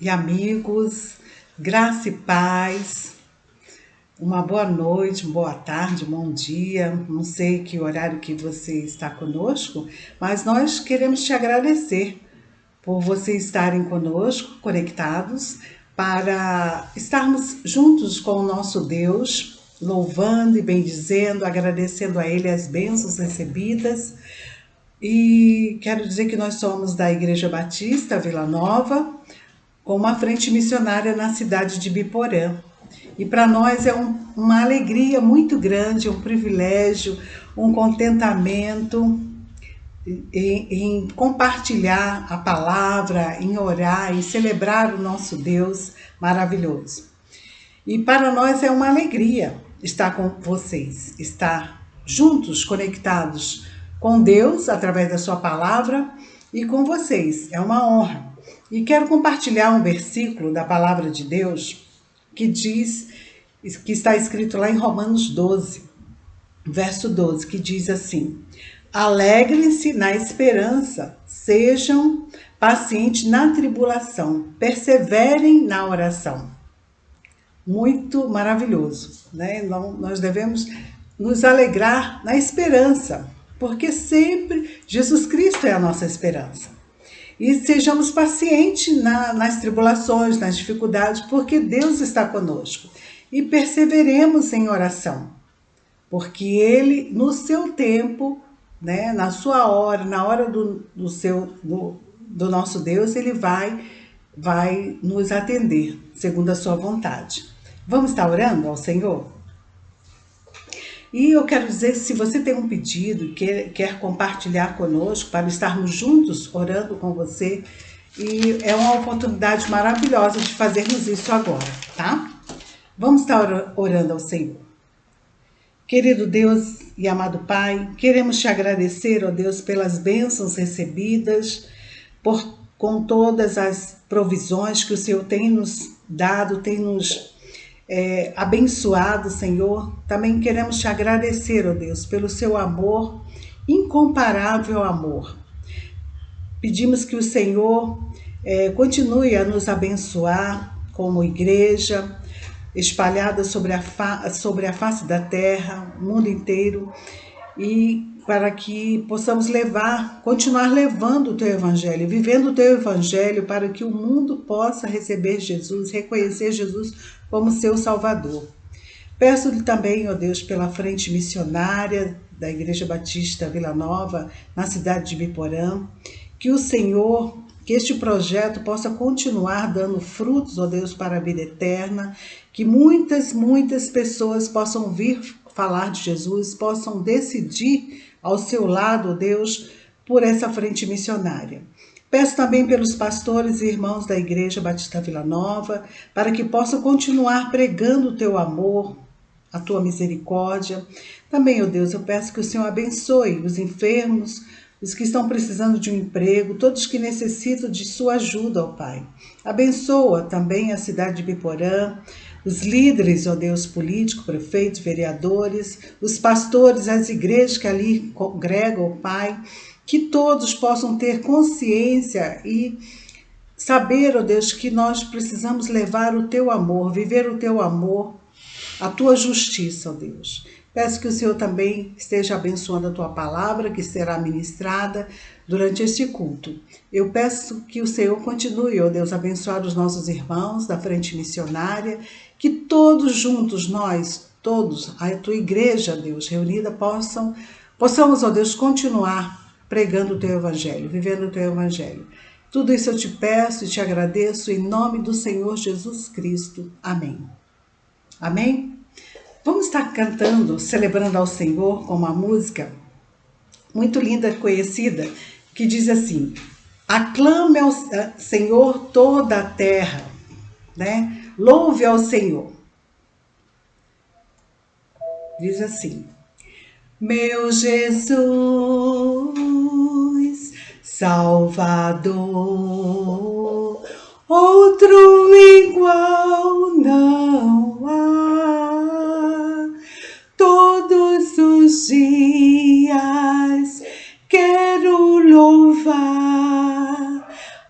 e amigos, graça e paz, uma boa noite, boa tarde, bom dia, não sei que horário que você está conosco, mas nós queremos te agradecer por vocês estarem conosco, conectados, para estarmos juntos com o nosso Deus, louvando e bendizendo, agradecendo a Ele as bênçãos recebidas. E quero dizer que nós somos da Igreja Batista Vila Nova, com uma frente missionária na cidade de Biporã. E para nós é uma alegria muito grande, um privilégio, um contentamento em compartilhar a palavra, em orar, em celebrar o nosso Deus maravilhoso. E para nós é uma alegria estar com vocês, estar juntos, conectados com Deus através da sua palavra e com vocês. É uma honra. E quero compartilhar um versículo da palavra de Deus que diz, que está escrito lá em Romanos 12, verso 12, que diz assim: alegrem-se na esperança, sejam pacientes na tribulação, perseverem na oração. Muito maravilhoso, né? Nós devemos nos alegrar na esperança, porque sempre Jesus Cristo é a nossa esperança. E sejamos pacientes nas tribulações, nas dificuldades, porque Deus está conosco. E perseveremos em oração, porque Ele, no seu tempo, né, na sua hora, na hora do nosso Deus, Ele vai nos atender, segundo a sua vontade. Vamos estar orando ao Senhor? E eu quero dizer, se você tem um pedido, quer compartilhar conosco, para estarmos juntos orando com você, e é uma oportunidade maravilhosa de fazermos isso agora, tá? Vamos estar orando ao Senhor. Querido Deus e amado Pai, queremos te agradecer, ó Deus, pelas bênçãos recebidas, com todas as provisões que o Senhor tem nos dado, tem nos abençoado, Senhor. Também queremos te agradecer, ó Deus, pelo seu amor, incomparável amor. Pedimos que o Senhor continue a nos abençoar como igreja, espalhada sobre a face da terra, o mundo inteiro, e para que possamos continuar levando o teu evangelho, vivendo o teu evangelho, para que o mundo possa receber Jesus, reconhecer Jesus como seu Salvador. Peço-lhe também, ó Deus, pela frente missionária da Igreja Batista Vila Nova, na cidade de Biporã, que o Senhor, que este projeto possa continuar dando frutos, ó Deus, para a vida eterna, que muitas pessoas possam vir falar de Jesus, possam decidir ao seu lado, ó Deus, por essa frente missionária. Peço também pelos pastores e irmãos da Igreja Batista Vila Nova, para que possam continuar pregando o teu amor, a tua misericórdia. Também, ó Deus, eu peço que o Senhor abençoe os enfermos, os que estão precisando de um emprego, todos que necessitam de sua ajuda, ó Pai. Abençoa também a cidade de Biporã, os líderes, ó Deus, políticos, prefeitos, vereadores, os pastores, as igrejas que ali congregam, ó Pai, que todos possam ter consciência e saber, ó Deus, que nós precisamos levar o teu amor, viver o teu amor, a tua justiça, ó Deus. Peço que o Senhor também esteja abençoando a tua palavra, que será ministrada durante este culto. Eu peço que o Senhor continue, ó Deus, a abençoar os nossos irmãos da frente missionária, que todos juntos, nós, todos, a tua igreja, Deus, reunida, possamos, ó Deus, continuar pregando o teu evangelho, vivendo o teu evangelho. Tudo isso eu te peço e te agradeço em nome do Senhor Jesus Cristo. Amém. Amém? Vamos estar cantando, celebrando ao Senhor com uma música muito linda, conhecida, que diz assim: aclame ao Senhor toda a terra, né? Louve ao Senhor. Diz assim: meu Jesus, Salvador, outro igual não há. Todos os dias quero louvar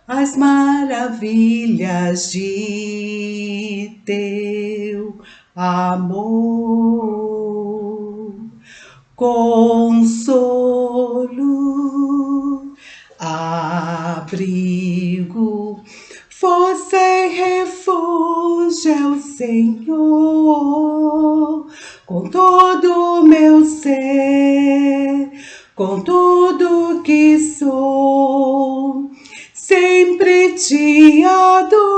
as maravilhas asas de teu amor, consolo, abrigo, força e refúgio é o Senhor. Com todo o meu ser, com tudo que sou, sempre te adorarei.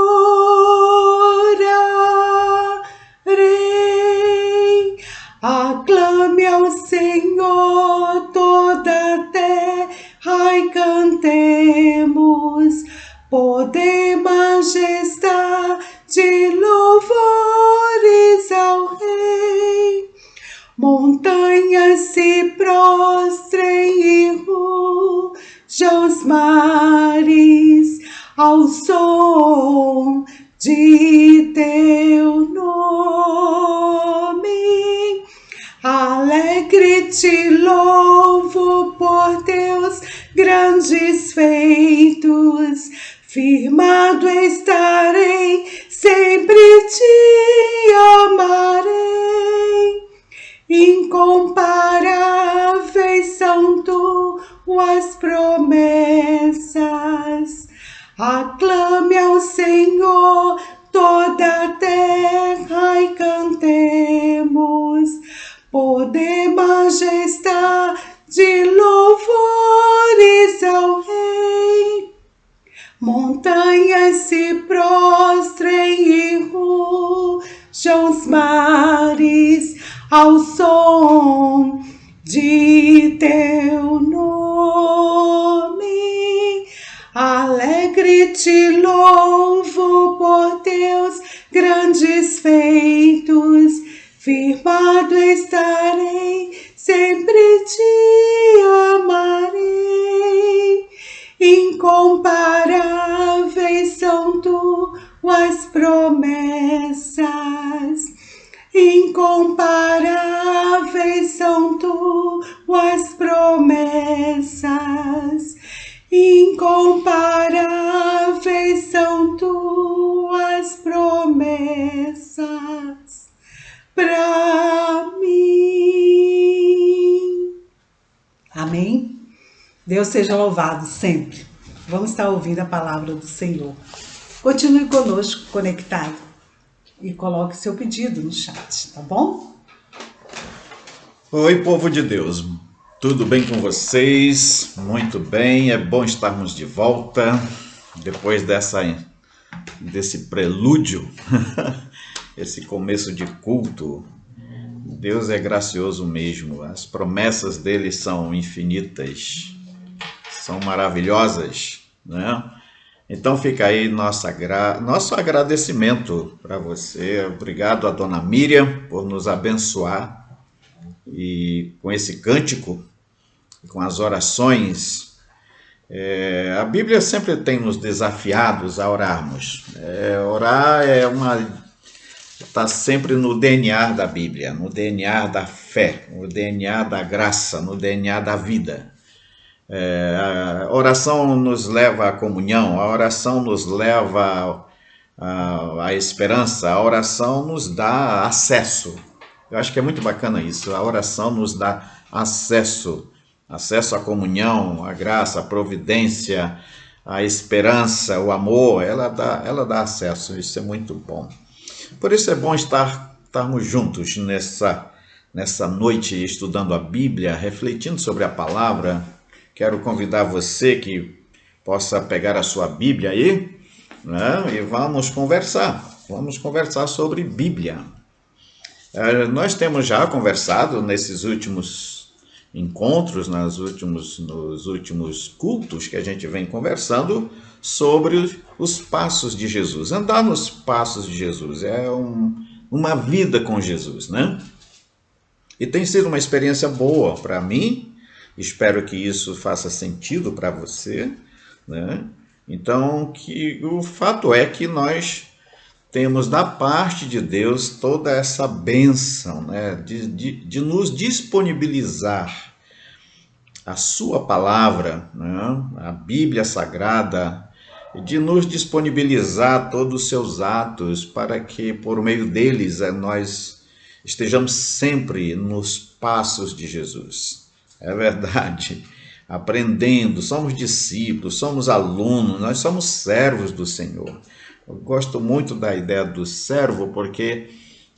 Aclame ao Senhor toda a terra e cantemos poder, majestade, louvores ao Rei. Montanhas se prostrem e rujam os mares ao som de teu nome. Alegre te louvo por teus grandes feitos, firmado estarei, sempre te amarei. Incomparáveis são tuas promessas. Aclame ao Senhor toda a terra e cantemos poder, majestade, louvores ao Rei. Montanhas se prostrem e rujam os mares ao som de teu nome. Alegre te louvo por teus grandes feitos, firmado estarei, sempre te amarei. Incomparáveis são tuas promessas. Incomparáveis são tuas promessas. Incomparáveis são tuas promessas para mim. Amém? Deus seja louvado sempre. Vamos estar ouvindo a palavra do Senhor. Continue conosco, conectado. E coloque seu pedido no chat, tá bom? Oi, povo de Deus. Tudo bem com vocês? Muito bem. É bom estarmos de volta depois desse prelúdio, esse começo de culto. Deus é gracioso mesmo. As promessas dele são infinitas, são maravilhosas, né? Então fica aí nosso agradecimento para você. Obrigado a Dona Miriam por nos abençoar e com esse cântico, com as orações. A Bíblia sempre tem nos desafiados a orarmos. Orar está sempre no DNA da Bíblia, no DNA da fé, no DNA da graça, no DNA da vida. A oração nos leva à comunhão, a oração nos leva à esperança, a oração nos dá acesso. Eu acho que é muito bacana isso, a oração nos dá acesso à comunhão, à graça, à providência, à esperança, o amor, ela dá acesso, isso é muito bom. Por isso é bom estarmos juntos nessa noite estudando a Bíblia, refletindo sobre a palavra. Quero convidar você que possa pegar a sua Bíblia aí, né, e vamos conversar sobre Bíblia. Nós temos já conversado nesses últimos encontros, nos últimos cultos que a gente vem conversando sobre os passos de Jesus. Andar nos passos de Jesus é uma vida com Jesus, né? E tem sido uma experiência boa para mim. Espero que isso faça sentido para você, né? Então, o fato é que nós temos da parte de Deus toda essa bênção, né? de nos disponibilizar a sua palavra, né? A Bíblia Sagrada, de nos disponibilizar todos os seus atos para que, por meio deles, nós estejamos sempre nos passos de Jesus. É verdade. Aprendendo, somos discípulos, somos alunos, nós somos servos do Senhor. Eu gosto muito da ideia do servo, porque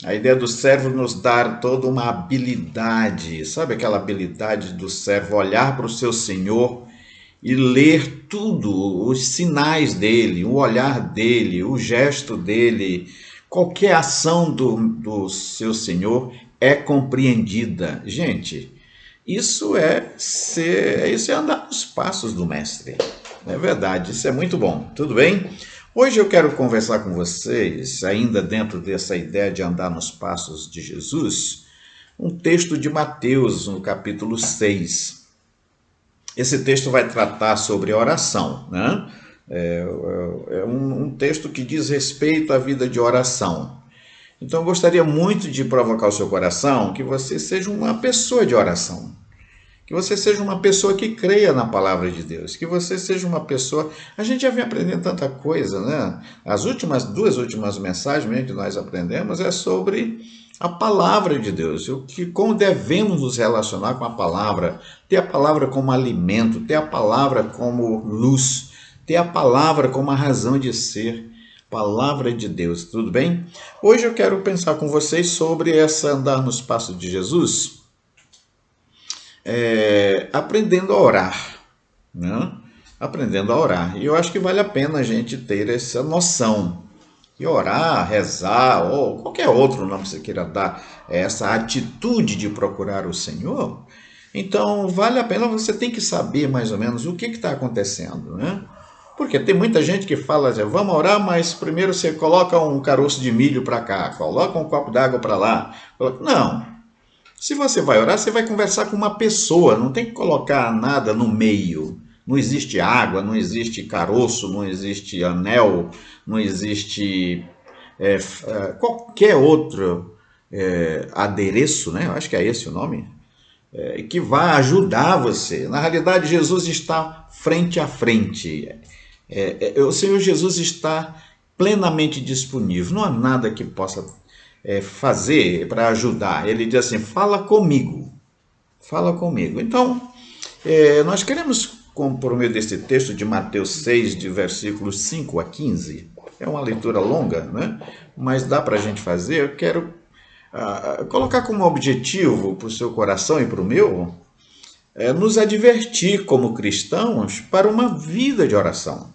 a ideia do servo nos dá toda uma habilidade, sabe aquela habilidade do servo olhar para o seu Senhor e ler tudo, os sinais dele, o olhar dele, o gesto dele, qualquer ação do seu Senhor é compreendida. Gente, isso é andar nos passos do mestre. É verdade, isso é muito bom. Tudo bem? Hoje eu quero conversar com vocês, ainda dentro dessa ideia de andar nos passos de Jesus, um texto de Mateus, no capítulo 6. Esse texto vai tratar sobre oração, né? É um texto que diz respeito à vida de oração. Então eu gostaria muito de provocar o seu coração que você seja uma pessoa de oração. Que você seja uma pessoa que creia na palavra de Deus, que você seja uma pessoa... A gente já vem aprendendo tanta coisa, né? As duas últimas mensagens que nós aprendemos é sobre a palavra de Deus, como devemos nos relacionar com a palavra, ter a palavra como alimento, ter a palavra como luz, ter a palavra como a razão de ser, palavra de Deus, tudo bem? Hoje eu quero pensar com vocês sobre essa andar nos passos de Jesus, aprendendo a orar, né? Aprendendo a orar. E eu acho que vale a pena a gente ter essa noção. E orar, rezar, ou qualquer outro nome que você queira dar, essa atitude de procurar o Senhor, então vale a pena, você tem que saber mais ou menos o que está acontecendo, né? Porque tem muita gente que fala assim, vamos orar, mas primeiro você coloca um caroço de milho para cá, coloca um copo d'água para lá. Não. Se você vai orar, você vai conversar com uma pessoa, não tem que colocar nada no meio. Não existe água, não existe caroço, não existe anel, não existe qualquer outro adereço, né? Eu acho que é esse o nome, que vai ajudar você. Na realidade, Jesus está frente a frente. O Senhor Jesus está plenamente disponível. Não há nada que possa fazer para ajudar. Ele diz assim, fala comigo. Fala comigo. Então, nós queremos, por meio desse texto de Mateus 6, de versículos 5 a 15, é uma leitura longa, né? Mas dá para a gente fazer. Eu quero colocar como objetivo para o seu coração e para o meu, nos advertir como cristãos para uma vida de oração.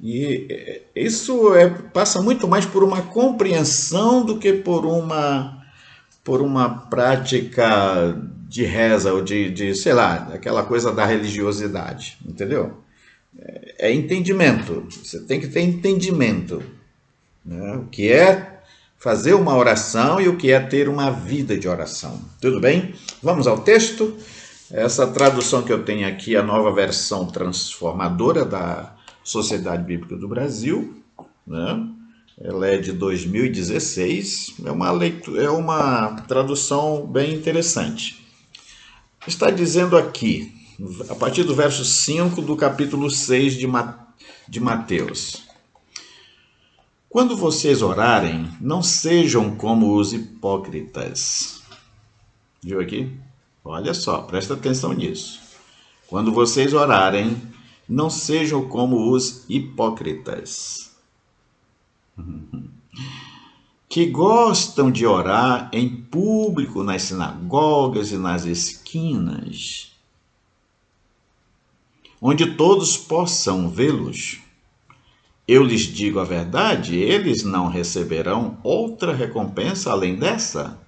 E isso passa muito mais por uma compreensão do que por uma prática de reza ou sei lá, aquela coisa da religiosidade, entendeu? É entendimento, você tem que ter entendimento, né? O que é fazer uma oração e o que é ter uma vida de oração. Tudo bem? Vamos ao texto. Essa tradução que eu tenho aqui, a Nova Versão Transformadora da Sociedade Bíblica do Brasil, né? Ela é de 2016, é uma tradução bem interessante. Está dizendo aqui, a partir do verso 5 do capítulo 6 de Mateus. Quando vocês orarem, não sejam como os hipócritas. Viu aqui? Olha só, presta atenção nisso. Quando vocês orarem, não sejam como os hipócritas, que gostam de orar em público nas sinagogas e nas esquinas, onde todos possam vê-los. Eu lhes digo a verdade, eles não receberão outra recompensa além dessa.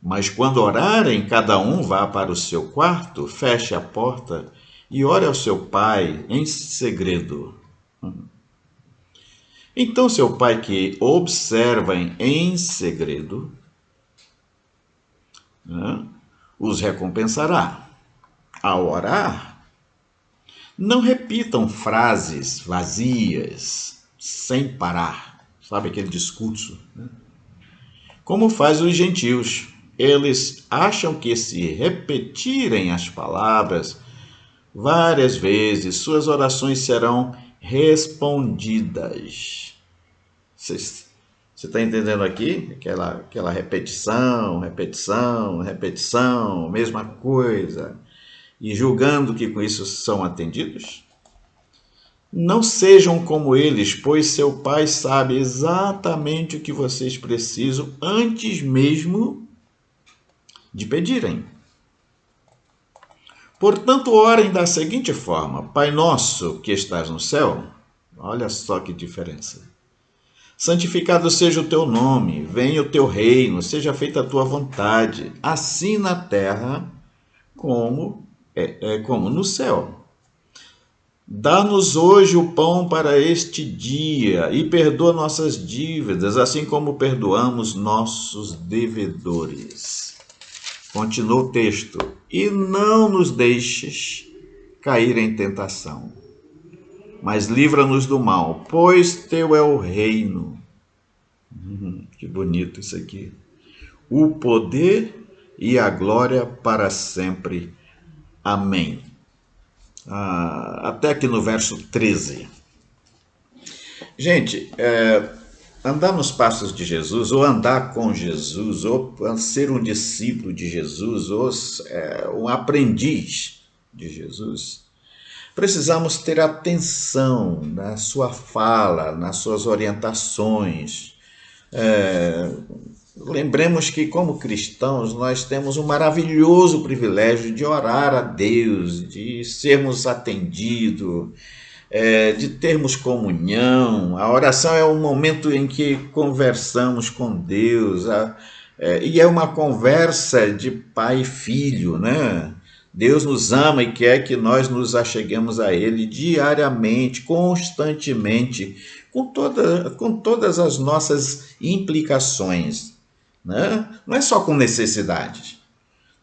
Mas quando orarem, cada um vá para o seu quarto, feche a porta e ore ao seu pai em segredo. Então seu pai que observa em segredo, né, os recompensará. Ao orar, não repitam frases vazias, sem parar. Sabe aquele discurso, né? Como faz os gentios. Eles acham que se repetirem as palavras, várias vezes, suas orações serão respondidas. Você está entendendo aqui? Aquela repetição, repetição, repetição, mesma coisa. E julgando que com isso são atendidos? Não sejam como eles, pois seu Pai sabe exatamente o que vocês precisam antes mesmo de pedirem. Portanto, orem da seguinte forma: Pai nosso que estás no céu, olha só que diferença. Santificado seja o teu nome, venha o teu reino, seja feita a tua vontade, assim na terra como no céu. Dá-nos hoje o pão para este dia e perdoa nossas dívidas, assim como perdoamos nossos devedores. Continua o texto. E não nos deixes cair em tentação, mas livra-nos do mal, pois teu é o reino. Que bonito isso aqui. O poder e a glória para sempre. Amém. Até aqui no verso 13. Gente, andar nos passos de Jesus, ou andar com Jesus, ou ser um discípulo de Jesus, ou um aprendiz de Jesus, precisamos ter atenção na sua fala, nas suas orientações. Lembremos que, como cristãos, nós temos um maravilhoso privilégio de orar a Deus, de sermos atendidos, de termos comunhão. A oração é um momento em que conversamos com Deus, e é uma conversa de pai e filho, né? Deus nos ama e quer que nós nos acheguemos a Ele diariamente, constantemente, com todas as nossas implicações. Né? Não é só com necessidades,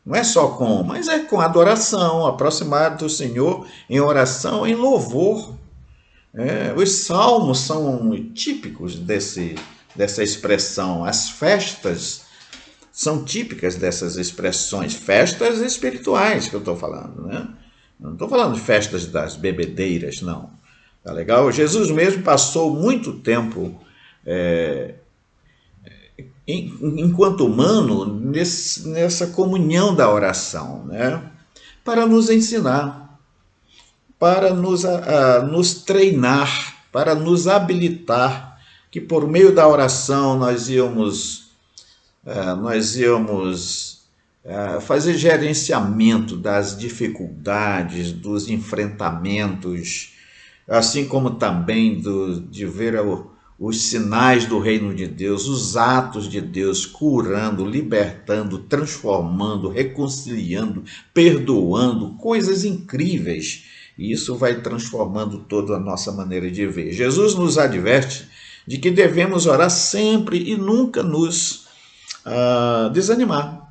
não é só mas é com adoração, aproximar do Senhor em oração, em louvor. Os salmos são típicos dessa expressão. As festas são típicas dessas expressões, festas espirituais que eu estou falando, né? Não estou falando de festas das bebedeiras, não. Tá legal? Jesus mesmo passou muito tempo enquanto humano, nessa comunhão da oração, né? Para nos ensinar, para nos treinar, para nos habilitar, que por meio da oração nós íamos fazer gerenciamento das dificuldades, dos enfrentamentos, assim como também de ver os sinais do reino de Deus, os atos de Deus curando, libertando, transformando, reconciliando, perdoando, coisas incríveis. E isso vai transformando toda a nossa maneira de ver. Jesus nos adverte de que devemos orar sempre e nunca nos desanimar.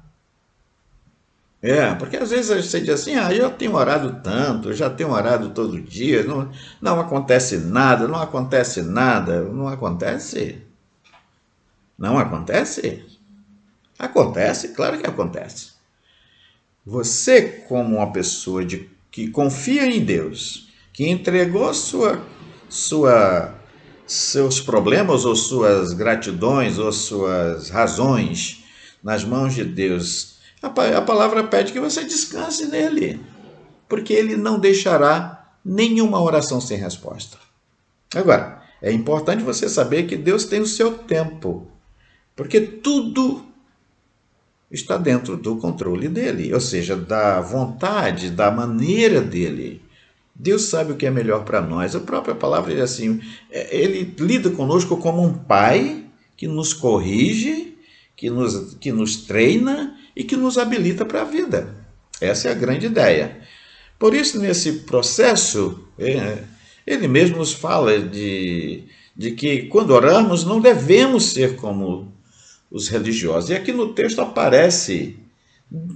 Porque às vezes você diz assim, eu tenho orado tanto, eu já tenho orado todo dia, não acontece nada, não acontece nada. Não acontece? Não acontece? Acontece, claro que acontece. Você, como uma pessoa que confia em Deus, que entregou seus problemas ou suas gratidões ou suas razões nas mãos de Deus, a palavra pede que você descanse nele, porque ele não deixará nenhuma oração sem resposta. Agora, é importante você saber que Deus tem o seu tempo, porque tudo está dentro do controle dele, ou seja, da vontade, da maneira dele. Deus sabe o que é melhor para nós. A própria palavra diz assim, ele lida conosco como um pai que nos corrige, que nos treina e que nos habilita para a vida. Essa é a grande ideia. Por isso, nesse processo, ele mesmo nos fala de que quando oramos não devemos ser como os religiosos. E aqui no texto aparece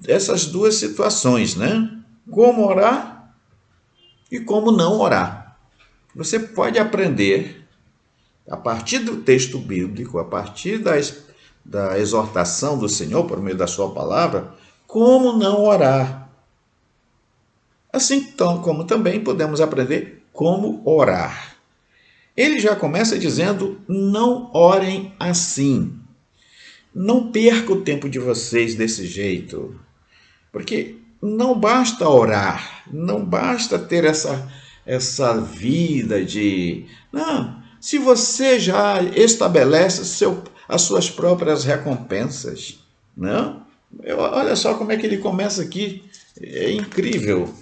essas duas situações, né? Como orar e como não orar. Você pode aprender, a partir do texto bíblico, a partir da exortação do Senhor por meio da sua palavra, como não orar. Assim como também podemos aprender como orar. Ele já começa dizendo: não orem assim. Não perca o tempo de vocês desse jeito. Porque não basta orar, não basta ter essa vida de... Não, se você já estabelece as suas próprias recompensas, não? Olha só como é que ele começa aqui, é incrível.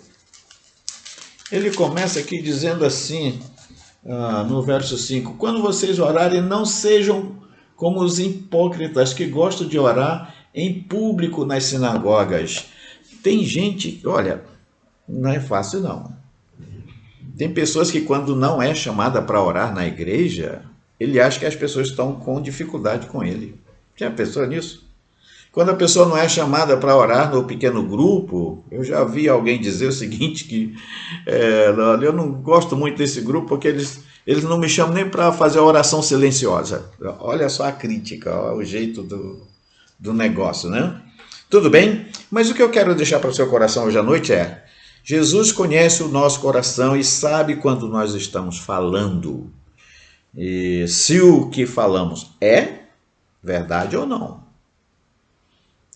Ele começa aqui dizendo assim, no verso 5, quando vocês orarem, não sejam como os hipócritas que gostam de orar em público nas sinagogas. Tem gente, olha, não é fácil não. Tem pessoas que quando não é chamada para orar na igreja, ele acha que as pessoas estão com dificuldade com ele. Já pensou nisso? Quando a pessoa não é chamada para orar no pequeno grupo, eu já vi alguém dizer o seguinte, que eu não gosto muito desse grupo porque eles não me chamam nem para fazer a oração silenciosa. Olha só a crítica, ó, o jeito do negócio, né? Tudo bem? Mas o que eu quero deixar para o seu coração hoje à noite é: Jesus conhece o nosso coração e sabe quando nós estamos falando. E se o que falamos é verdade ou não.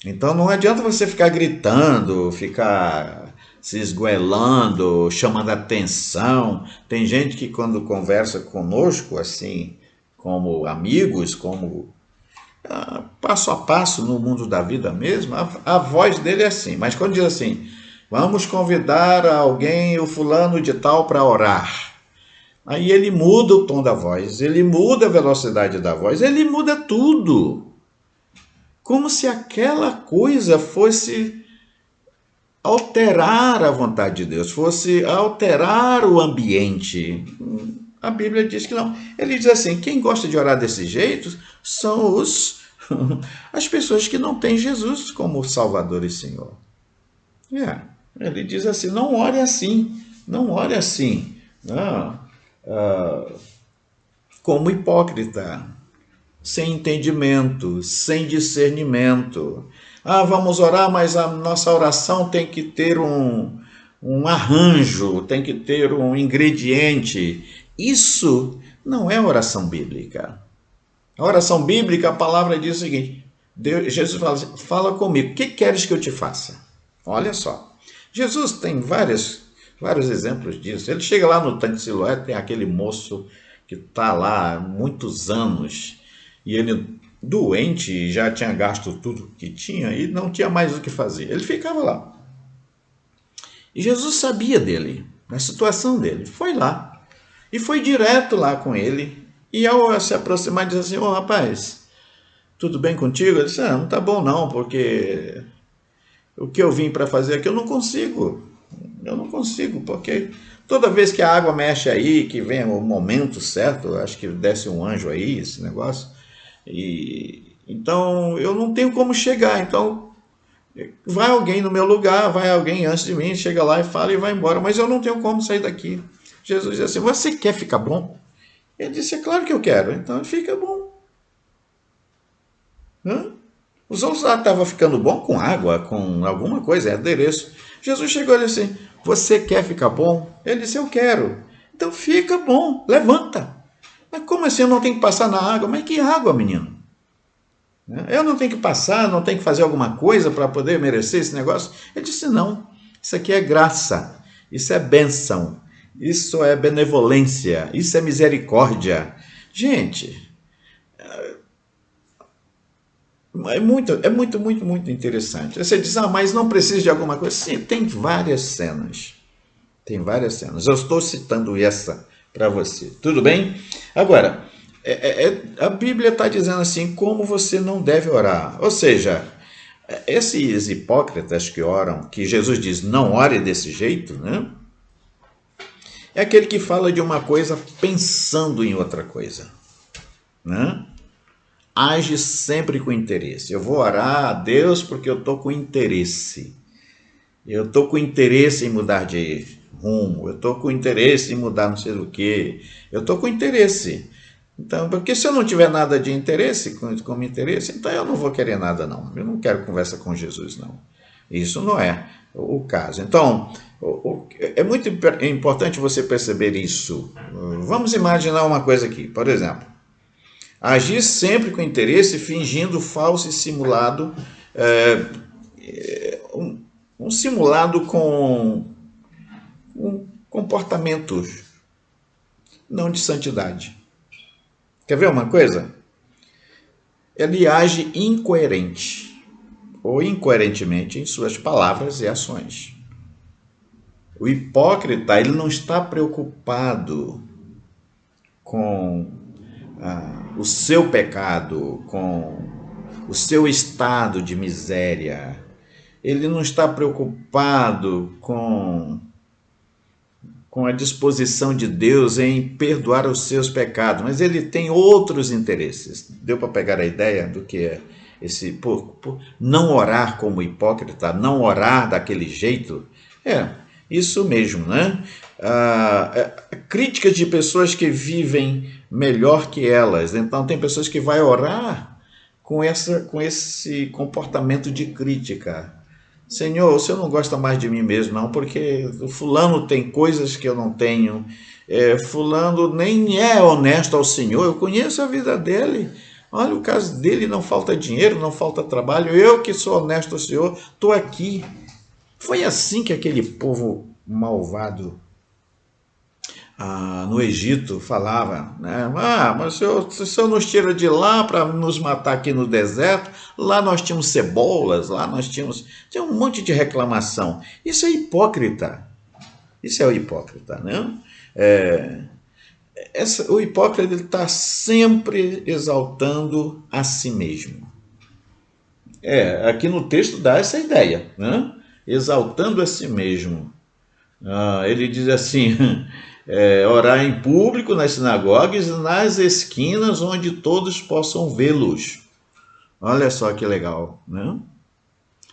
Então não adianta você ficar gritando, ficar se esgoelando, chamando atenção. Tem gente que quando conversa conosco, assim, como amigos, como passo a passo no mundo da vida mesmo, a voz dele é assim. Mas quando diz assim, vamos convidar alguém, o fulano de tal, para orar. Aí ele muda o tom da voz, ele muda a velocidade da voz, ele muda tudo. Como se aquela coisa fosse alterar a vontade de Deus, fosse alterar o ambiente. A Bíblia diz que não. Ele diz assim, quem gosta de orar desse jeito são as pessoas que não têm Jesus como Salvador e Senhor. Ele diz assim, não ore assim, não ore assim. Não, como hipócrita, sem entendimento, sem discernimento. Vamos orar, mas a nossa oração tem que ter um arranjo, tem que ter um ingrediente. Isso não é oração bíblica. A oração bíblica, a palavra diz o seguinte, Jesus fala assim, fala comigo, o que queres que eu te faça? Olha só, Jesus tem vários exemplos disso. Ele chega lá no tanque de Siloé, tem aquele moço que está lá há muitos anos, e ele doente, já tinha gasto tudo que tinha e não tinha mais o que fazer. Ele ficava lá. E Jesus sabia dele, da situação dele. Foi lá. E foi direto lá com ele. E ao se aproximar, disse assim, rapaz, tudo bem contigo? Ele disse, não tá bom não, porque o que eu vim para fazer aqui eu não consigo. Eu não consigo, porque toda vez que a água mexe aí, que vem o momento certo, acho que desce um anjo aí, esse negócio, então eu não tenho como chegar. Então vai alguém no meu lugar, vai alguém antes de mim, chega lá e fala e vai embora, mas eu não tenho como sair daqui. Jesus disse assim, você quer ficar bom? Ele disse, é claro que eu quero. Então fica bom. Os outros lá estavam ficando bom com água, com alguma coisa, adereço. Jesus chegou e disse assim, você quer ficar bom? Ele disse, eu quero. Então fica bom, levanta. Mas como assim eu não tenho que passar na água? Mas que água, menino? Eu não tenho que passar, não tenho que fazer alguma coisa para poder merecer esse negócio? Ele disse, não, isso aqui é graça, isso é bênção, isso é benevolência, isso é misericórdia. Gente, é muito interessante. Você diz, mas não precisa de alguma coisa? Sim, tem várias cenas. Tem várias cenas. Eu estou citando essa para você. Tudo bem? Agora, a Bíblia está dizendo assim, como você não deve orar. Ou seja, esses hipócritas que oram, que Jesus diz, não ore desse jeito, né? É aquele que fala de uma coisa pensando em outra coisa, né? Age sempre com interesse. Eu vou orar a Deus porque eu estou com interesse. Eu estou com interesse em mudar de rumo. Eu estou com interesse em mudar não sei o quê. Eu estou com interesse. Então, porque se eu não tiver nada de interesse, como interesse, então eu não vou querer nada não. Eu não quero conversa com Jesus não. Isso não é o caso. Então, é muito importante você perceber isso. Vamos imaginar uma coisa aqui, por exemplo. Agir sempre com interesse, fingindo falso e simulado, um simulado com comportamentos não de santidade. Quer ver uma coisa? Ele age incoerente ou incoerentemente em suas palavras e ações. O hipócrita, ele não está preocupado com o seu pecado, com o seu estado de miséria. Ele não está preocupado com a disposição de Deus em perdoar os seus pecados, mas ele tem outros interesses. Deu para pegar a ideia do que é esse por não orar como hipócrita, não orar daquele jeito? Isso mesmo, né? Críticas de pessoas que vivem melhor que elas. Então, tem pessoas que vão orar com esse comportamento de crítica. Senhor, o Senhor não gosta mais de mim mesmo, não, porque o fulano tem coisas que eu não tenho. Fulano nem é honesto ao Senhor, eu conheço a vida dele. Olha, o caso dele, não falta dinheiro, não falta trabalho. Eu que sou honesto ao Senhor, estou aqui. Foi assim que aquele povo malvado no Egito falava, né? Mas o Senhor nos tira de lá para nos matar aqui no deserto. Lá nós tínhamos cebolas, lá nós tinha um monte de reclamação. Isso é hipócrita. Isso é o hipócrita, né? O hipócrita está sempre exaltando a si mesmo. Aqui no texto dá essa ideia, né? Exaltando a si mesmo. Ele diz assim, orar em público nas sinagogas e nas esquinas onde todos possam vê-los. Olha só que legal, né?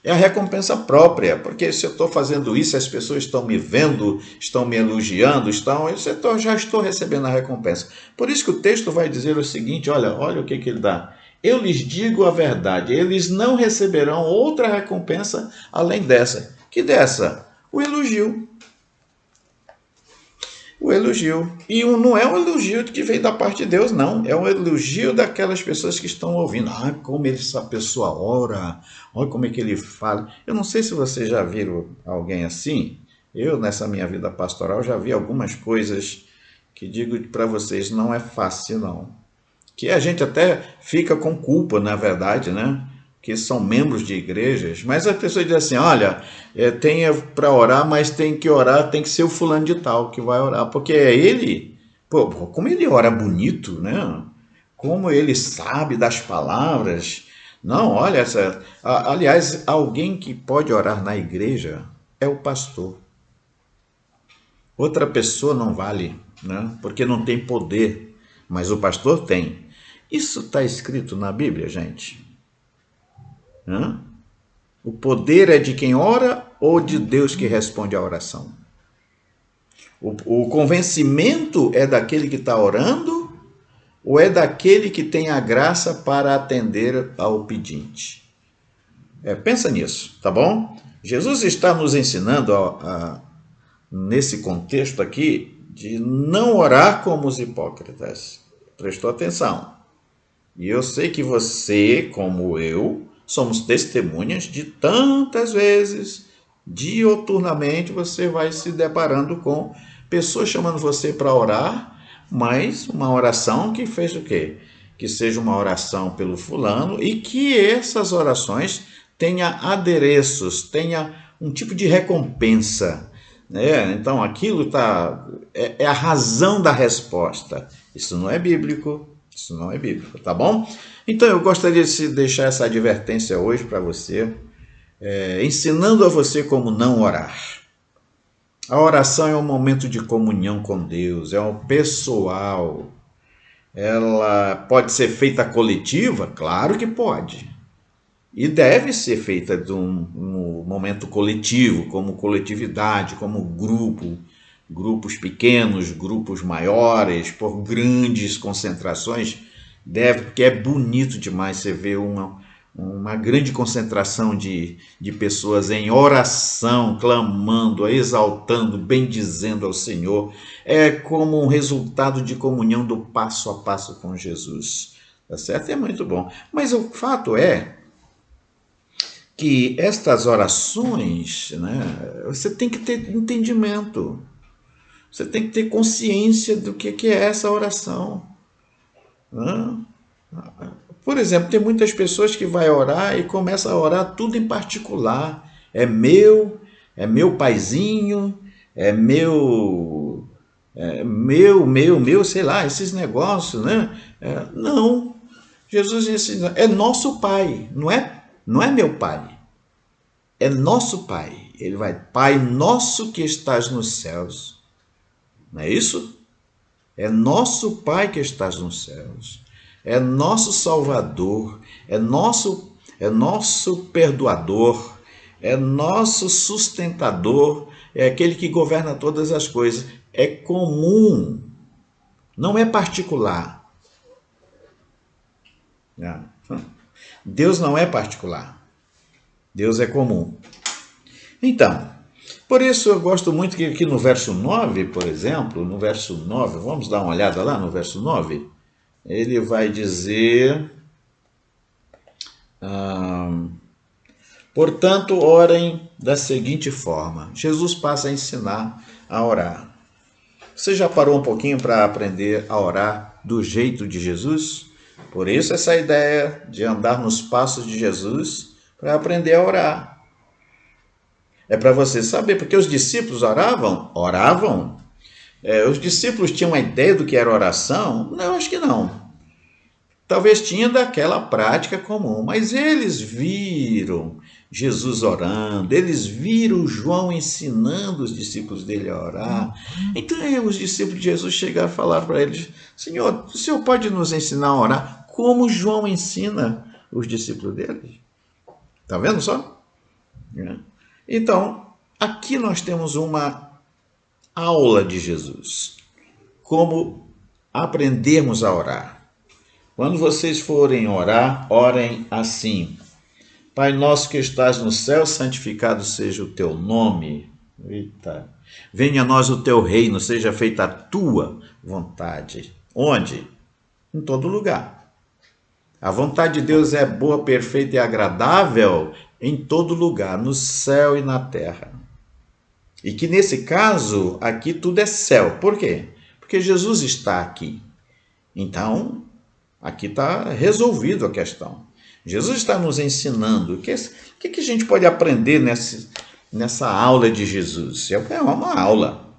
É a recompensa própria, porque se eu estou fazendo isso, as pessoas estão me vendo, estão me elogiando, já estou recebendo a recompensa. Por isso que o texto vai dizer o seguinte, olha o que ele dá. Eu lhes digo a verdade, eles não receberão outra recompensa além dessa. Que dessa? O elogio. O elogio. E não é um elogio que vem da parte de Deus, não. É um elogio daquelas pessoas que estão ouvindo. Como essa pessoa ora. Olha como é que ele fala. Eu não sei se vocês já viram alguém assim. Eu, nessa minha vida pastoral, já vi algumas coisas que digo para vocês, não é fácil, não. Que a gente até fica com culpa, na verdade, né? Que são membros de igrejas, mas as pessoas dizem assim, olha, tem para orar, mas tem que orar, tem que ser o fulano de tal que vai orar, porque é ele, como ele ora bonito, né? Como ele sabe das palavras. Não, olha, aliás, alguém que pode orar na igreja é o pastor. Outra pessoa não vale, né? Porque não tem poder, mas o pastor tem. Isso está escrito na Bíblia, gente? O poder é de quem ora ou de Deus que responde à oração? O convencimento é daquele que está orando ou é daquele que tem a graça para atender ao pedinte? Pensa nisso, tá bom? Jesus está nos ensinando, nesse contexto aqui, de não orar como os hipócritas. Prestou atenção? E eu sei que você, como eu, somos testemunhas de tantas vezes, dioturnamente, você vai se deparando com pessoas chamando você para orar, mas uma oração que fez o quê? Que seja uma oração pelo fulano e que essas orações tenha adereços, tenha um tipo de recompensa, né? Então aquilo é a razão da resposta. Isso não é bíblico. Isso não é bíblico, tá bom? Então eu gostaria de deixar essa advertência hoje para você, ensinando a você como não orar. A oração é um momento de comunhão com Deus, é um pessoal. Ela pode ser feita coletiva? Claro que pode. E deve ser feita num momento coletivo, como coletividade, como grupo. Grupos pequenos, grupos maiores, por grandes concentrações, porque é bonito demais você ver uma grande concentração de pessoas em oração, clamando, exaltando, bendizendo ao Senhor. É como um resultado de comunhão do passo a passo com Jesus. Tá certo? É muito bom. Mas o fato é que estas orações, né, você tem que ter entendimento. Você tem que ter consciência do que é essa oração. Né? Por exemplo, tem muitas pessoas que vai orar e começa a orar tudo em particular. É meu paizinho, meu, sei lá, esses negócios, né? Não. Jesus ensina, é nosso Pai, não é meu Pai. É nosso Pai. Ele vai, Pai nosso que estás nos céus. Não é isso? É nosso Pai que estás nos céus. É nosso Salvador, é nosso perdoador, é nosso sustentador, é aquele que governa todas as coisas. É comum, não é particular. Deus não é particular, Deus é comum. Então, por isso eu gosto muito que aqui no verso 9, por exemplo, no verso 9, vamos dar uma olhada lá no verso 9, ele vai dizer, portanto, orem da seguinte forma. Jesus passa a ensinar a orar. Você já parou um pouquinho para aprender a orar do jeito de Jesus? Por isso essa ideia de andar nos passos de Jesus para aprender a orar. É para você saber, porque os discípulos oravam? Oravam. Os discípulos tinham uma ideia do que era oração? Não, acho que não. Talvez tinha daquela prática comum, mas eles viram Jesus orando, eles viram João ensinando os discípulos dele a orar. Então os discípulos de Jesus chegaram a falar para eles, Senhor, o Senhor pode nos ensinar a orar como João ensina os discípulos dele? Está vendo só? Então, aqui nós temos uma aula de Jesus. Como aprendermos a orar. Quando vocês forem orar, orem assim. Pai nosso que estás no céu, santificado seja o teu nome. Eita. Venha a nós o teu reino, seja feita a tua vontade. Onde? Em todo lugar. A vontade de Deus é boa, perfeita e agradável em todo lugar, no céu e na terra. E que nesse caso, aqui tudo é céu. Por quê? Porque Jesus está aqui. Então, aqui está resolvido a questão. Jesus está nos ensinando. O que a gente pode aprender nessa aula de Jesus? É uma aula.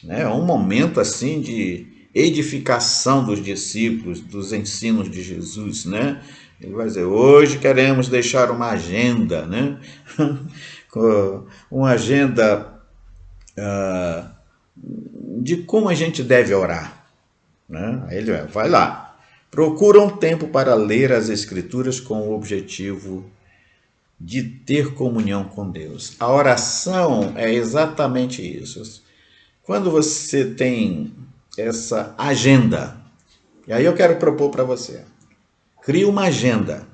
É um momento assim de edificação dos discípulos, dos ensinos de Jesus, né? Ele vai dizer, hoje queremos deixar uma agenda, né? Uma agenda de como a gente deve orar, né? Aí ele vai lá, procura um tempo para ler as Escrituras com o objetivo de ter comunhão com Deus. A oração é exatamente isso. Quando você tem essa agenda, e aí eu quero propor para você, crie uma agenda.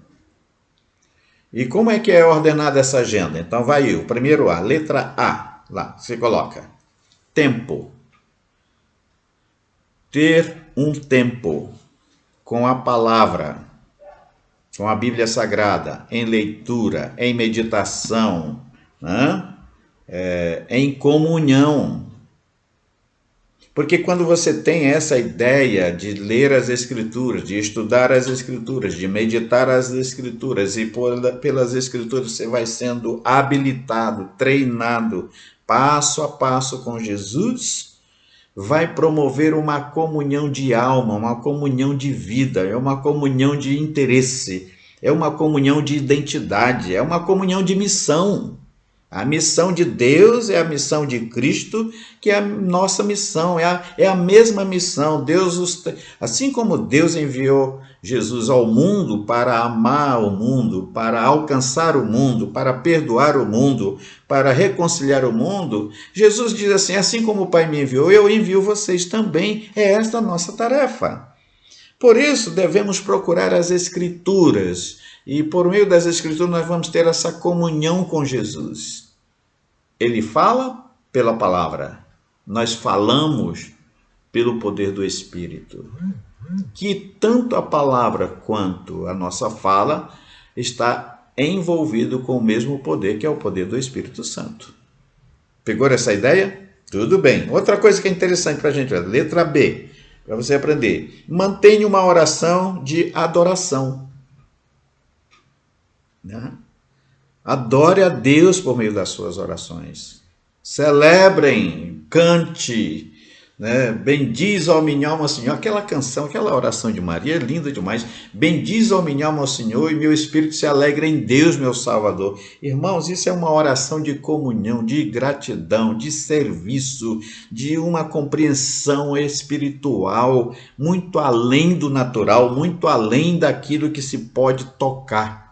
E como é que é ordenada essa agenda? Então vai o primeiro A, letra A, lá, você coloca tempo. Ter um tempo com a palavra, com a Bíblia Sagrada, em leitura, em meditação, né? Em comunhão. Porque quando você tem essa ideia de ler as Escrituras, de estudar as Escrituras, de meditar as Escrituras, e pelas Escrituras você vai sendo habilitado, treinado, passo a passo com Jesus, vai promover uma comunhão de alma, uma comunhão de vida, é uma comunhão de interesse, é uma comunhão de identidade, é uma comunhão de missão. A missão de Deus é a missão de Cristo, que é a nossa missão, é a mesma missão. Assim como Deus enviou Jesus ao mundo para amar o mundo, para alcançar o mundo, para perdoar o mundo, para reconciliar o mundo, Jesus diz assim como o Pai me enviou, eu envio vocês também. É esta a nossa tarefa. Por isso devemos procurar as Escrituras E por meio das Escrituras nós vamos ter essa comunhão com Jesus. Ele fala pela palavra, nós falamos pelo poder do Espírito. Que tanto a palavra quanto a nossa fala está envolvido com o mesmo poder, que é o poder do Espírito Santo. Pegou essa ideia? Tudo bem. Outra coisa que é interessante para a gente ver, letra B, para você aprender. Mantenha uma oração de adoração. Né? Adore a Deus por meio das suas orações. Celebrem, cante, né? Bendiz ao minha alma, Senhor. Aquela canção, aquela oração de Maria é linda demais. Bendiz ao minha alma, Senhor, e meu espírito se alegra em Deus, meu Salvador. Irmãos, isso é uma oração de comunhão, de gratidão, de serviço, de uma compreensão espiritual, muito além do natural, muito além daquilo que se pode tocar.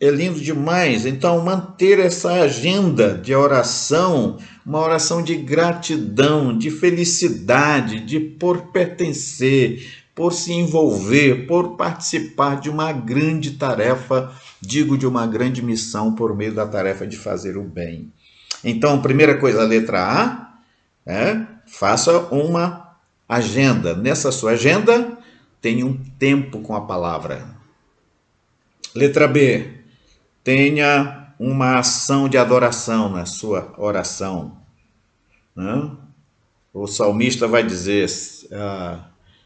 É lindo demais. Então, manter essa agenda de oração, uma oração de gratidão, de felicidade, de por pertencer, por se envolver, por participar de uma grande tarefa, digo de uma grande missão por meio da tarefa de fazer o bem. Então, primeira coisa, a letra A, faça uma agenda. Nessa sua agenda, tenha um tempo com a palavra. Letra B. Tenha uma ação de adoração na sua oração. Né? O salmista vai dizer,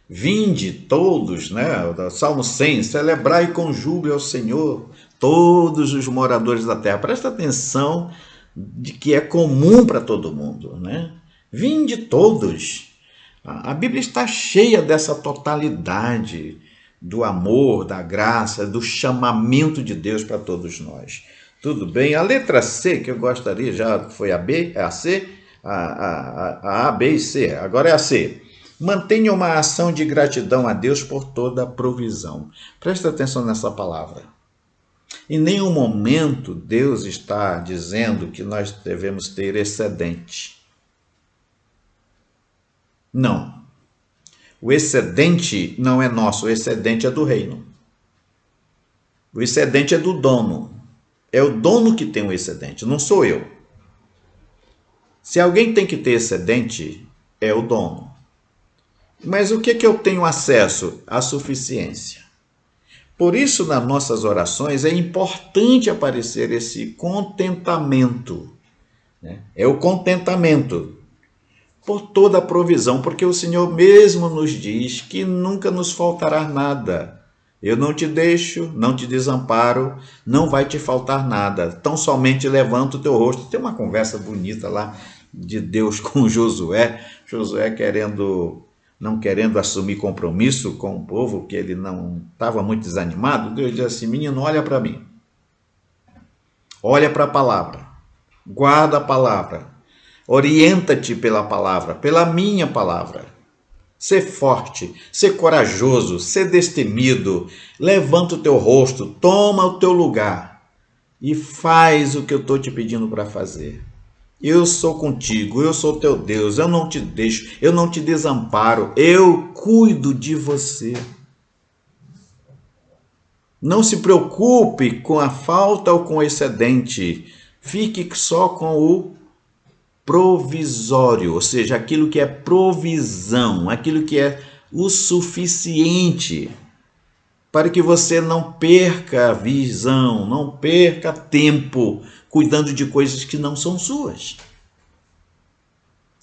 vinde todos, né? Salmo 100, celebrai com júbilo ao Senhor, todos os moradores da terra. Presta atenção de que é comum para todo mundo. Né? Vinde todos. A Bíblia está cheia dessa totalidade do amor, da graça, do chamamento de Deus para todos nós. Tudo bem? A letra C, que eu gostaria, já foi a B, a C, a B e C, agora é a C. Mantenha uma ação de gratidão a Deus por toda a provisão. Presta atenção nessa palavra. Em nenhum momento Deus está dizendo que nós devemos ter excedente. Não. O excedente não é nosso, o excedente é do reino. O excedente é do dono. É o dono que tem o excedente, não sou eu. Se alguém tem que ter excedente, é o dono. Mas o que eu tenho acesso? A suficiência. Por isso, nas nossas orações, é importante aparecer esse contentamento. Né? É o contentamento por toda a provisão, porque o Senhor mesmo nos diz que nunca nos faltará nada. Eu não te deixo, não te desamparo, não vai te faltar nada. Tão somente levanta o teu rosto. Tem uma conversa bonita lá de Deus com Josué. Josué não querendo assumir compromisso com o povo, que ele não estava muito desanimado. Deus diz assim, menino, olha para mim. Olha para a palavra. Guarda a palavra. Orienta-te pela palavra, pela minha palavra. Sê forte, sê corajoso, sê destemido. Levanta o teu rosto, toma o teu lugar e faz o que eu estou te pedindo para fazer. Eu sou contigo, eu sou teu Deus, eu não te deixo, eu não te desamparo, eu cuido de você. Não se preocupe com a falta ou com o excedente, fique só com o provisório, ou seja, aquilo que é provisão, aquilo que é o suficiente, para que você não perca a visão, não perca tempo cuidando de coisas que não são suas.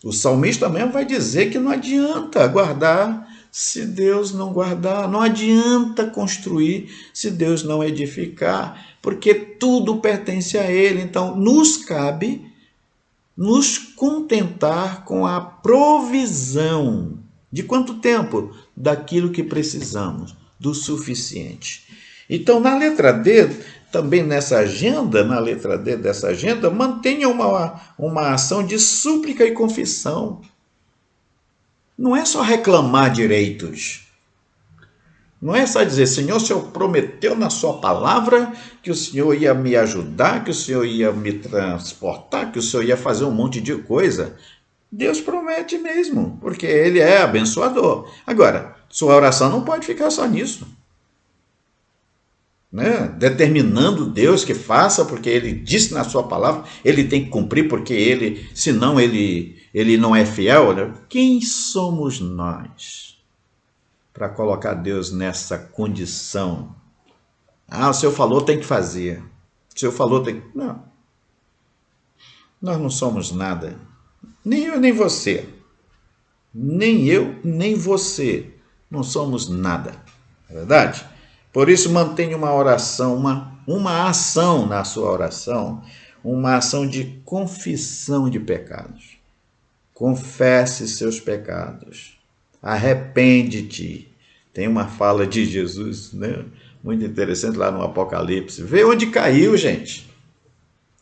O salmista mesmo vai dizer que não adianta guardar se Deus não guardar, não adianta construir se Deus não edificar, porque tudo pertence a Ele. Então, nos cabe nos contentar com a provisão. De quanto tempo? Daquilo que precisamos, do suficiente. Então, na letra D, também nessa agenda, na letra D dessa agenda, mantenha uma ação de súplica e confissão. Não é só reclamar direitos. Não é só dizer, Senhor, o Senhor prometeu na sua palavra que o Senhor ia me ajudar, que o Senhor ia me transportar, que o Senhor ia fazer um monte de coisa. Deus promete mesmo, porque Ele é abençoador. Agora, sua oração não pode ficar só nisso. né? Determinando Deus que faça, porque ele disse na sua palavra, ele tem que cumprir, porque ele, senão ele não é fiel. Né? Quem somos nós para colocar Deus nessa condição? Ah, o Senhor falou, tem que fazer. O Senhor falou, tem que... Não, nós não somos nada. Nem eu, nem você. Nem eu, nem você. Não somos nada. É verdade? Por isso, mantenha uma oração, uma ação na sua oração, uma ação de confissão de pecados. Confesse seus pecados. Arrepende-te. Tem uma fala de Jesus, né? Muito interessante lá no Apocalipse. Vê onde caiu, gente.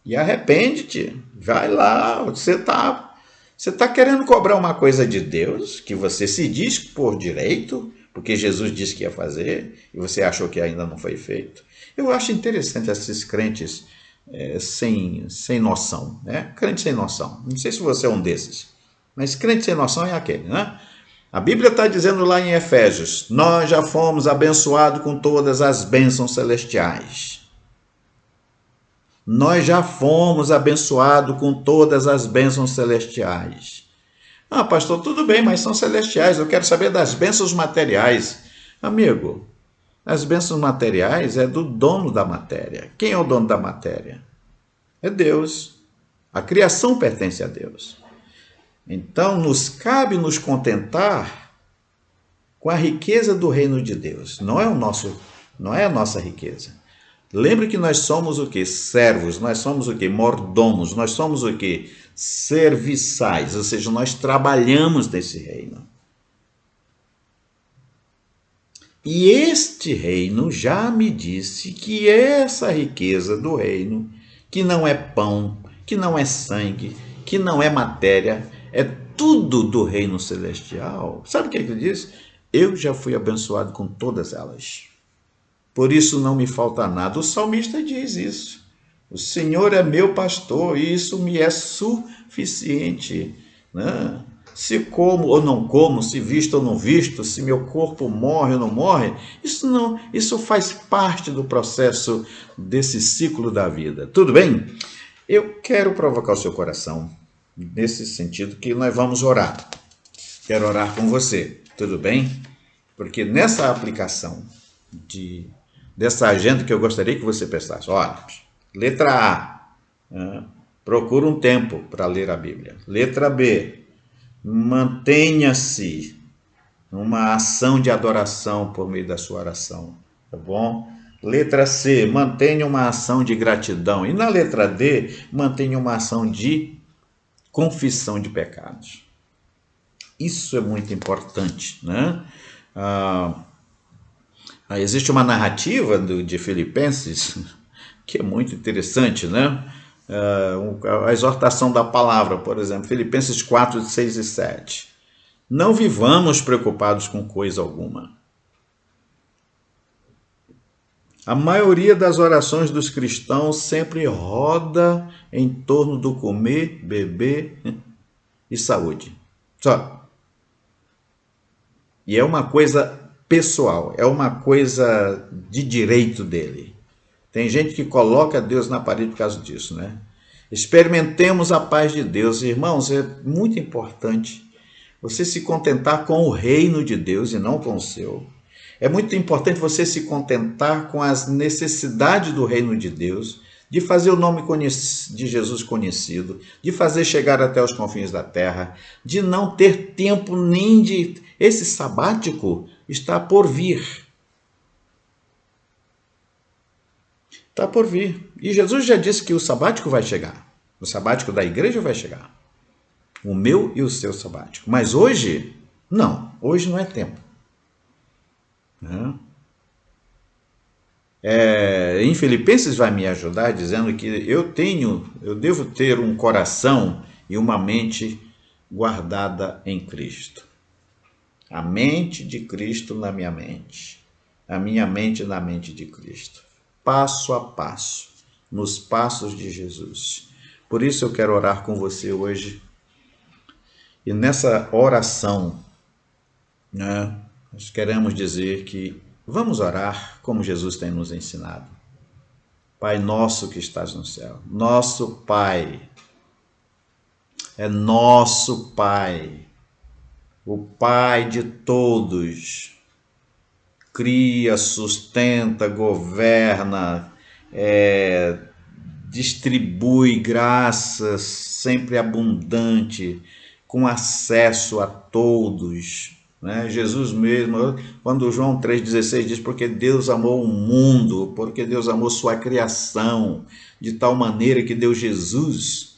E arrepende-te. Vai lá. Você tá querendo cobrar uma coisa de Deus que você se diz por direito, porque Jesus disse que ia fazer, e você achou que ainda não foi feito. Eu acho interessante esses crentes sem noção, né? Crente sem noção. Não sei se você é um desses, mas crente sem noção é aquele, né? A Bíblia está dizendo lá em Efésios, nós já fomos abençoados com todas as bênçãos celestiais. Nós já fomos abençoados com todas as bênçãos celestiais. Ah, pastor, tudo bem, mas são celestiais. Eu quero saber das bênçãos materiais. Amigo, as bênçãos materiais é do dono da matéria. Quem é o dono da matéria? É Deus. A criação pertence a Deus. Então, nos cabe nos contentar com a riqueza do reino de Deus. Não é a nossa riqueza. Lembre que nós somos o quê? Servos, nós somos o quê? Mordomos, nós somos o quê? Serviçais, ou seja, nós trabalhamos nesse reino. E este reino já me disse que essa riqueza do reino, que não é pão, que não é sangue, que não é matéria, é tudo do reino celestial. Sabe o que ele diz? Eu já fui abençoado com todas elas. Por isso não me falta nada. O salmista diz isso. O Senhor é meu pastor e isso me é suficiente. Né? Se como ou não como, se visto ou não visto, se meu corpo morre ou não morre, isso faz parte do processo desse ciclo da vida. Tudo bem? Eu quero provocar o seu coração nesse sentido que nós vamos orar. Quero orar com você. Tudo bem? Porque nessa aplicação dessa agenda que eu gostaria que você pensasse. Olha, letra A, procura um tempo para ler a Bíblia. Letra B, mantenha-se numa ação de adoração por meio da sua oração, tá bom? Letra C, mantenha uma ação de gratidão. E na letra D, mantenha uma ação de confissão de pecados. Isso é muito importante, né? Existe uma narrativa de Filipenses que é muito interessante, né? A exortação da palavra, por exemplo, Filipenses 4, 6 e 7. Não vivamos preocupados com coisa alguma. A maioria das orações dos cristãos sempre roda em torno do comer, beber e saúde. Só. E é uma coisa pessoal, é uma coisa de direito dele. Tem gente que coloca Deus na parede por causa disso, né? Experimentemos a paz de Deus. Irmãos, é muito importante você se contentar com o reino de Deus e não com o seu. É muito importante você se contentar com as necessidades do reino de Deus, de fazer o nome de Jesus conhecido, de fazer chegar até os confins da terra, de não ter tempo nem de... Esse sabático está por vir. Está por vir. E Jesus já disse que o sabático vai chegar. O sabático da igreja vai chegar. O meu e o seu sabático. Mas hoje, não. Hoje não é tempo. Em Filipenses vai me ajudar dizendo que eu devo ter um coração e uma mente guardada em Cristo. A mente de Cristo na minha mente. A minha mente na mente de Cristo. Passo a passo, nos passos de Jesus. Por isso eu quero orar com você hoje. E nessa oração, né, nós queremos dizer que Vamos orar como Jesus tem nos ensinado. Pai nosso que estás no céu, nosso Pai, é nosso Pai, o Pai de todos, cria, sustenta, governa, distribui graças sempre abundante, com acesso a todos. Né? Jesus mesmo, quando João 3,16 diz, porque Deus amou o mundo, porque Deus amou sua criação, de tal maneira que deu Jesus.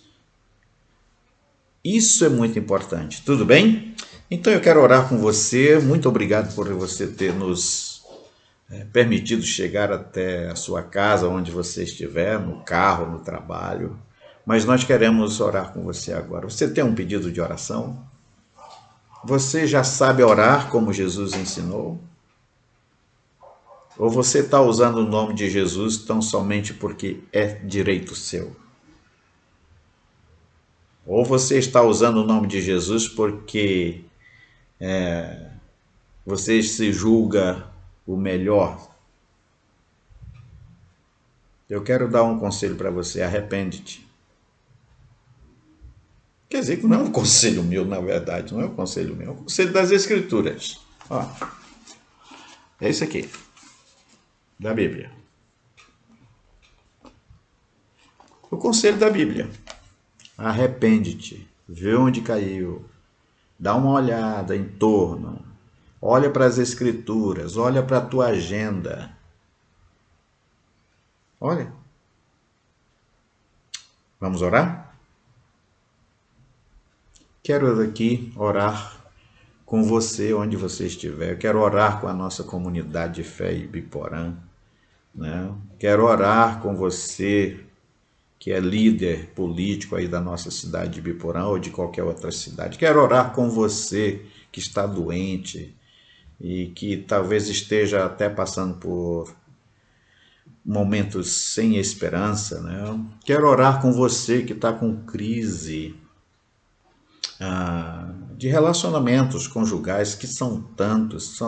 Isso é muito importante, tudo bem? Então eu quero orar com você, muito obrigado por você ter nos permitido chegar até a sua casa, onde você estiver, no carro, no trabalho, mas nós queremos orar com você agora. Você tem um pedido de oração? Você já sabe orar como Jesus ensinou? Ou você está usando o nome de Jesus tão somente porque é direito seu? Ou você está usando o nome de Jesus porque você se julga o melhor? Eu quero dar um conselho para você, arrepende-te. Quer dizer que não é um conselho meu, na verdade, não é um conselho meu, é um conselho das Escrituras. Ó, é isso aqui, da Bíblia. O conselho da Bíblia. Arrepende-te, vê onde caiu, dá uma olhada em torno, olha para as Escrituras, olha para a tua agenda. Olha. Vamos orar? Quero aqui orar com você onde você estiver. Eu quero orar com a nossa comunidade de fé Ibiporã. Né? Quero orar com você que é líder político aí da nossa cidade de Ibiporã ou de qualquer outra cidade. Quero orar com você que está doente e que talvez esteja até passando por momentos sem esperança. Né? Quero orar com você que está com crise de relacionamentos conjugais, que são tantos,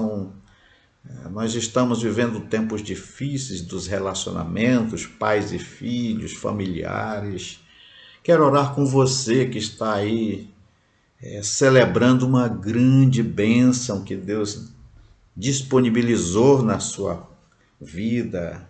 nós estamos vivendo tempos difíceis dos relacionamentos, pais e filhos, familiares. Quero orar com você que está aí celebrando uma grande bênção que Deus disponibilizou na sua vida.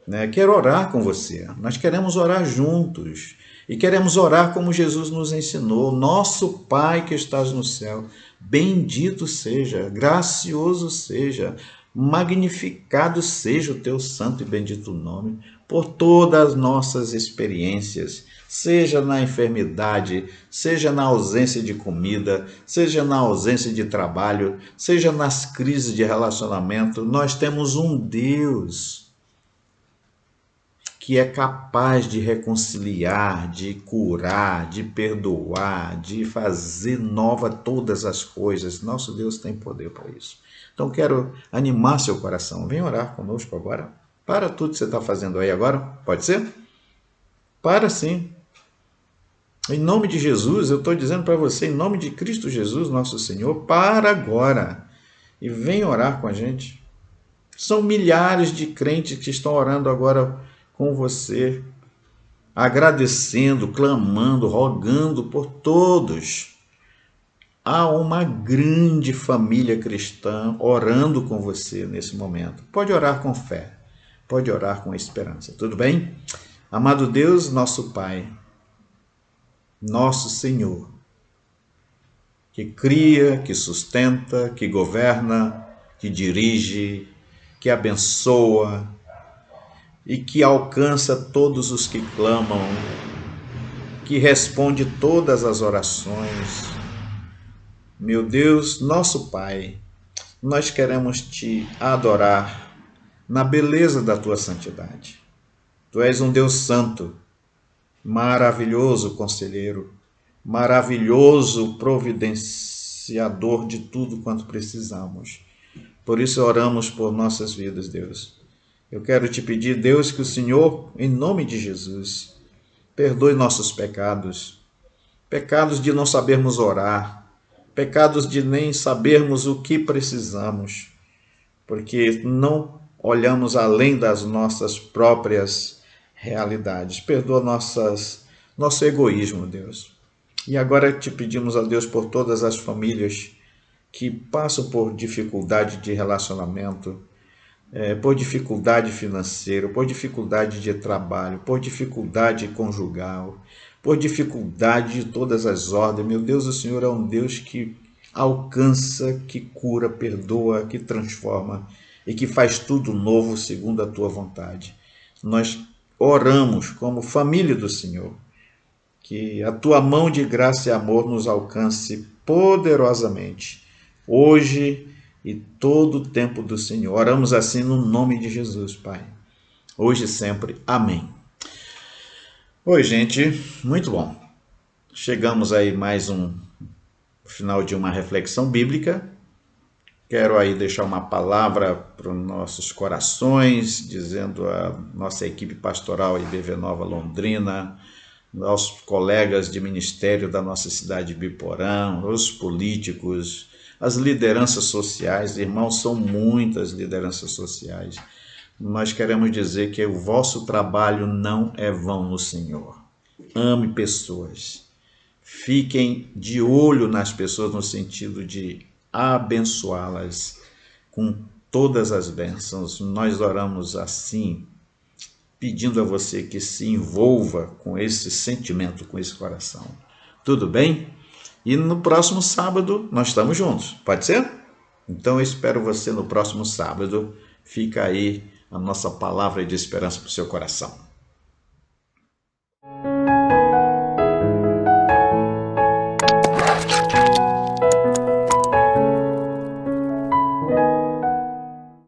Né? Quero orar com você. Nós queremos orar juntos. E queremos orar como Jesus nos ensinou. Nosso Pai que estás no céu, bendito seja, gracioso seja, magnificado seja o teu santo e bendito nome por todas as nossas experiências, seja na enfermidade, seja na ausência de comida, seja na ausência de trabalho, seja nas crises de relacionamento. Nós temos um Deus que é capaz de reconciliar, de curar, de perdoar, de fazer nova todas as coisas. Nosso Deus tem poder para isso. Então quero animar seu coração. Vem orar conosco agora. Para tudo que você está fazendo aí agora. Pode ser? Para sim. Em nome de Jesus, eu estou dizendo para você, em nome de Cristo Jesus, nosso Senhor, para agora. E vem orar com a gente. São milhares de crentes que estão orando agora com você, agradecendo, clamando, rogando por todos. Há uma grande família cristã orando com você nesse momento. Pode orar com fé, pode orar com esperança, tudo bem? Amado Deus, nosso Pai, nosso Senhor, que cria, que sustenta, que governa, que dirige, que abençoa, e que alcança todos os que clamam, que responde todas as orações. Meu Deus, nosso Pai, nós queremos te adorar na beleza da tua santidade. Tu és um Deus santo, maravilhoso conselheiro, maravilhoso providenciador de tudo quanto precisamos. Por isso oramos por nossas vidas, Deus. Eu quero te pedir, Deus, que o Senhor, em nome de Jesus, perdoe nossos pecados, pecados de não sabermos orar, pecados de nem sabermos o que precisamos, porque não olhamos além das nossas próprias realidades. Perdoa nosso egoísmo, Deus. E agora te pedimos a Deus por todas as famílias que passam por dificuldade de relacionamento, por dificuldade financeira, por dificuldade de trabalho, por dificuldade conjugal, por dificuldade de todas as ordens. Meu Deus, o Senhor é um Deus que alcança, que cura, perdoa, que transforma e que faz tudo novo segundo a tua vontade. Nós oramos como família do Senhor, que a tua mão de graça e amor nos alcance poderosamente, hoje e todo o tempo do Senhor. Oramos assim no nome de Jesus, Pai. Hoje e sempre. Amém. Oi, gente. Muito bom. Chegamos aí mais um final de uma reflexão bíblica. Quero aí deixar uma palavra para os nossos corações, dizendo à nossa equipe pastoral IBV Nova Londrina, aos colegas de ministério da nossa cidade de Biporã, os políticos, as lideranças sociais. Irmãos, são muitas lideranças sociais. Nós queremos dizer que o vosso trabalho não é vão no Senhor. Ame pessoas. Fiquem de olho nas pessoas no sentido de abençoá-las com todas as bênçãos. Nós oramos assim, pedindo a você que se envolva com esse sentimento, com esse coração. Tudo bem? E no próximo sábado nós estamos juntos, pode ser? Então eu espero você no próximo sábado. Fica aí a nossa palavra de esperança para o seu coração.